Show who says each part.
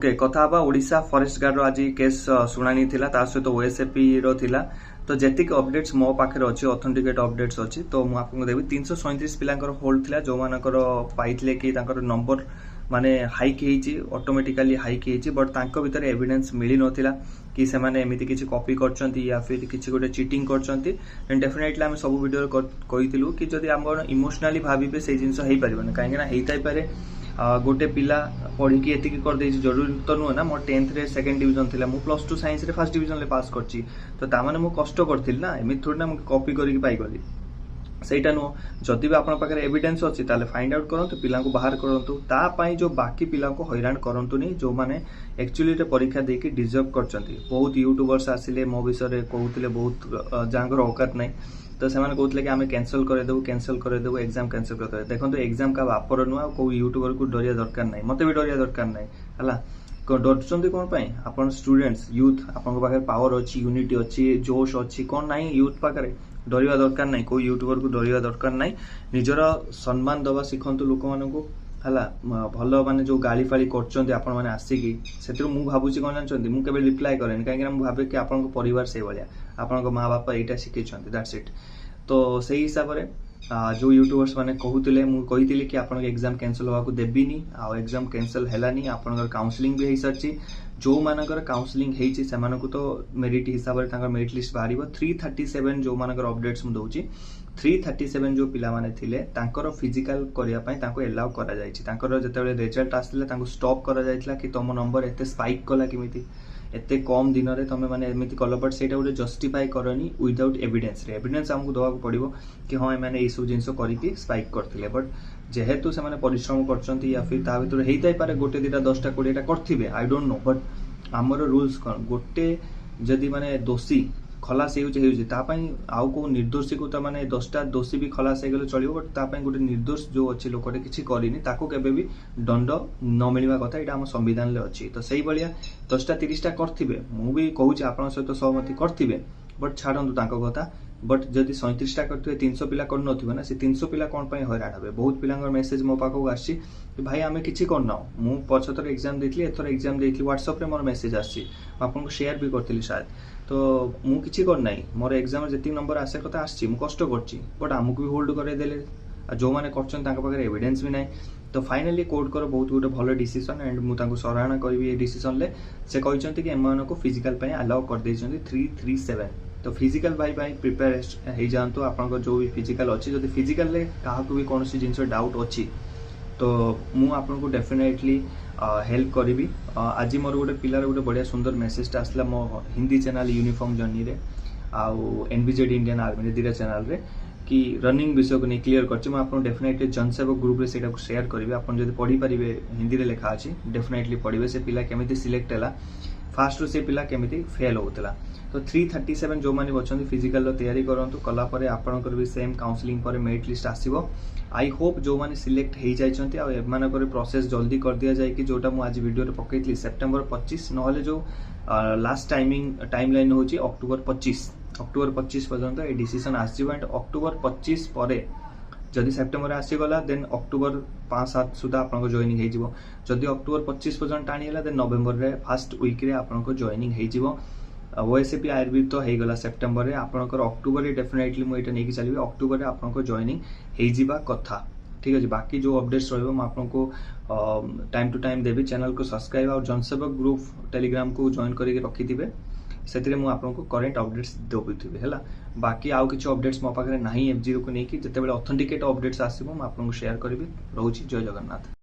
Speaker 1: Okay कथा हवा Odisha forest guard आज केस शुणानी थिला ता सहित ओएसएपी रो थिला तो जेतिक अपडेट्स मो पाखे अच्छे ऑथेंटिकेट अपडेट्स अच्छी तो मुझे आपको देवी 337 पिलांकर होल्ड थिला जो मानकर पाइथिले कि तांकर नंबर माने हाइक हेची ऑटोमेटिकली हाइक हेची बट तांको भीतर एविडेंस मिली नथिला कि से माने एमिति किछि कॉपी करचंती या फिर किछि गोटे चीटिंग करचंती एंड डेफिनेटली हम सब वीडियो कहितिलु कि जदि हम इमोशनली भाबिबे से जिंस हेई परिबन काहे ना हेई ताई पारे गोटे पिला पढ़ी एति कर दे जरूरी तो नुह ना मोर 10th रे सेकंड डिवीजन थिला मु +2 साइंस रे फर्स्ट डिवीजन ले पास करची तो ता माने मु कष्ट करथिल ना एमिति थोड़ी ना मु कॉपी करिक पाई गली सेटा नुह जदि भी आपन पाखरे एविडेंस अछि ताले फाइंड आउट करंतु पिला को बाहर करंतु ता पई जो बाकी पिला को हैरान करंतु नहीं जो माने एक्चुअली रे परीक्षा देके डिजर्व करचंती बहुत यूट्यूबर्स आसिले मो विषय रे कहउतिले बहुत जांगर औकात नहीं तो से कहते कि आम कैंसल करदेबू एग्जाम कैंसल कर देखो एग्जाम का बापर नुआ कौ यूट्यूबर को डरिया दरकार नहीं मत भी डरिया दरकार नहीं है डरचंती कौन पाई आपन स्टूडेंट्स यूथ आपन पाखे पावर अच्छी यूनिटी अच्छी जोश अच्छी कौन नहीं यूथ पाखे डरिया दरकार नहीं कोई यूट्यूबर को डरिया दरकार नहीं निजर सम्मान दवा शिखंतु लोक मानू है भल माने जो गाली फाली करचंती आपण माने आसिकी सेतिर मु भाबुची कोन जानचंती मु केबे रिप्लाई करेन काहे कि मु भाबे कि आपन को परिवार से भलिया आपन को मां बापा एटा शिखैचंती दैट्स इट तो सही हिसाब रे जो यूट्यूबर्स माने कहूतिले मु कहितिले कि आपन एग्जाम कैंसिल होवा को देबिनी आ एग्जाम कैंसिल हेलानी आपन काउंसलिंग भी हेई सरची जो मानकर काउंसलिंग हेची से मानको तो मेरिट हिसाब रे तांकर मेरिट लिस्ट बाहरिबो 337 जो मानकर अपडेट्स मु दउची 337 जो पिला माने थिले तांकर फिजिकल करिया पई तांको एलाउ करा जायछि तांकर जेतेबेले रिजल्ट आसले तांको स्टॉप करा जायतिला कि तम नंबर एते स्पाइक कला किमिति एते कम दिन रे तमे माने एमिति कल बट सेटा उडे जस्टिफाई करनी विदाउट एविडेंस रे एविडेंस हमकु दवा को पड़िबो कि हां माने ए सब जिंस करिकि स्पाइक करथिले बट जेहेतु से माने परिश्रम करचंती या फिर ता भीतर हेइताई पारे गोटे दिटा 10टा 20टा करथिबे आई डोंट नो बट हमर रूल्स कोन गोटे जदि माने दोषी खलास हेउचे ता पई आउ को निर्दोषी को त माने 10टा दोषी भी खलास हे गेले चलिबो बट ता पई गोटे निर्दोष जो अछि लोकटे किछि करिनी ताको केबे भी दंड न मिलवा कथा एटा हम संविधान ले अछि तो सही बलिया 10टा 30टा करथिबे मु भी कहूची आपन सहित सहमति करथिबे बट छाडंतु ताको कथा बट जदि 37टा करथिबे 300 पिला कर नथिबे ना से 300 पिला कोन पई हैरान हबे बहुत पिलांगर मेसेज मो पाखो आछि कि भाई आमे किछि करना मु पछतर एग्जाम देथली एथर एग्जाम देथली व्हाट्सएप रे मोर मेसेज आछि आपन को शेयर भी करथिली शायद तो मु किछि कर नाही मोर एग्जाम जति नंबर आसे कथा आछि मु कष्ट करछि बट हमकु भी होल्ड करे देले जो माने करछन ताका पाखरे एविडेंस भी नाही तो फाइनली कोर्ट कर बहुत गोटे भल डिसीजन एंड मु तांको सराहना करिवि ए डिसीजन ले से कहिसंती कि एमान को फिजिकल पय अलाउ कर देछंती 337 तो फिजिकल भाई प्रिपेयर हो जातु आप जो भी फिजिकल अच्छी जब फिजिकल क्या भी कौन जिन डाउट अच्छी तो मु आपको डेफिनेटली हेल्प करी आज मोर गोटे पिलार गोटे बढ़िया सुंदर मेसेज आसला मो हिंदी चैनल यूनिफॉर्म जर्नी रे आउ एनबीजेड इंडियन आर्मी दीटा चैनल रे कि रनिंग विषय को नहीं क्लीयर करछि आपको डेफिनेटली जनसेवक ग्रुप रे सेटा शेयर करी आप पढ़ी पारे हिंदी रे लिखा अच्छी डेफिनेटली पढ़े से पिला केमिति सिलेक्ट है फास्ट से पिला केमिति फेल होतला तो 337 जो माने बचंती फिजिकल तैयारी करंतु कला परे आपनकर भी सेम काउंसलिंग पर मेरिट लिस्ट आसीबो आई होप जो माने सिलेक्ट हे जाइचंती आ एमानकर प्रोसेस जल्दी कर दिया जाए कि जोटा मु आज वीडियो रे पकैतली सेप्टेम्बर 25 नहले जो लास्ट टाइमलाइन होची अक्टोबर 25 पर्यंत ए डिसीजन आसीबो एंड अक्टोबर 25 परे जदि सेप्टेम्बर आसीगला देन अक्टोबर 5-7 सुधा आपन जॉइनिंग हेजिवो जदि अक्टोबर 25 पर्यंत टाणी हला देन नवेम्बर रे फर्स्ट वीक रे आपन जॉइनिंग हेजिवो ओएसएपी आयुर्वेद तो हो गला सेप्टेम्बर रे आपनकर अक्टोबर रे डेफिनेटली मु एटा नेकी चलिबे अक्टोबर रे आपनकर जॉइनिंग हेजिबा कथा ठीक अछि बाकी जो अपडेट्स रहबो म आपनको time to time Devi channel को सब्सक्राइब और जनसेवक ग्रुप टेलीग्राम को जॉइन करि रखि दिबे सेतिरे मु आपनको करंट अपडेट्स देबुथिबे हैला बाकी आउ किछ अपडेट्स मो पाखरे नाही F0 को नेकी जते बेले ऑथेंटिकेट अपडेट्स आसीबो म आपनको शेयर करबी रहउची जय जगन्नाथ।